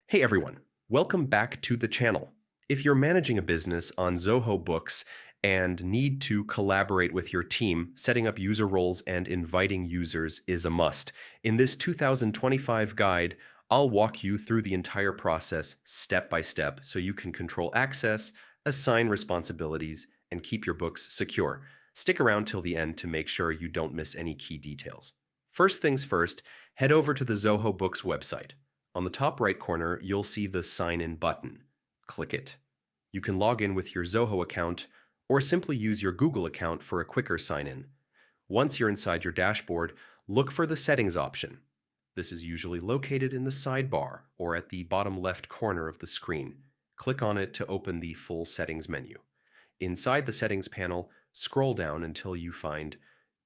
Hey everyone, welcome back to the channel. If you're managing a business on Zoho Books and need to collaborate with your team, setting up user roles and inviting users is a must. In this 2025 guide, I'll walk you through the entire process step by step so you can control access, assign responsibilities, and keep your books secure. Stick around till the end to make sure you don't miss any key details. First things first, head over to the Zoho Books website. On the top right corner, you'll see the Sign In button. Click it. You can log in with your Zoho account or simply use your Google account for a quicker sign-in. Once you're inside your dashboard, look for the Settings option. This is usually located in the sidebar or at the bottom left corner of the screen. Click on it to open the full settings menu. Inside the Settings panel, scroll down until you find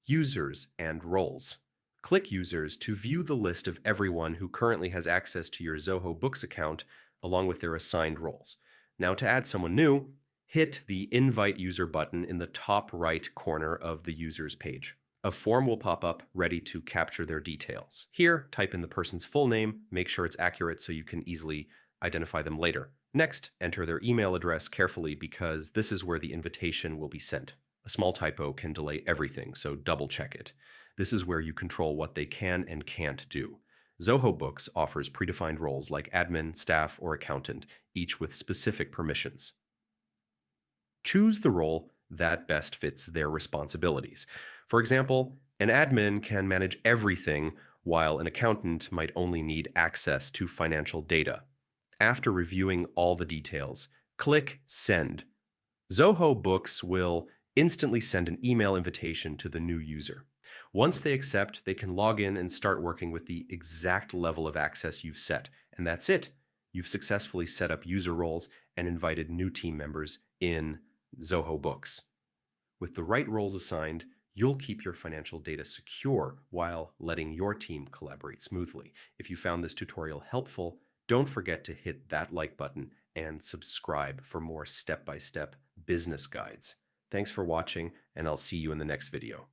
Users and Roles. Click Users to view the list of everyone who currently has access to your Zoho Books account, along with their assigned roles. Now, to add someone new, hit the Invite User button in the top right corner of the Users page. A form will pop up ready to capture their details. Here, type in the person's full name, make sure it's accurate so you can easily identify them later. Next, enter their email address carefully because this is where the invitation will be sent. A small typo can delay everything, so double check it. This is where you control what they can and can't do. Zoho Books offers predefined roles like admin, staff, or accountant, each with specific permissions. Choose the role that best fits their responsibilities. For example, an admin can manage everything, while an accountant might only need access to financial data. After reviewing all the details, click Send. Zoho Books will instantly send an email invitation to the new user. Once they accept, they can log in and start working with the exact level of access you've set. And that's it. You've successfully set up user roles and invited new team members in Zoho Books. With the right roles assigned, you'll keep your financial data secure while letting your team collaborate smoothly. If you found this tutorial helpful, don't forget to hit that like button and subscribe for more step-by-step business guides. Thanks for watching, and I'll see you in the next video.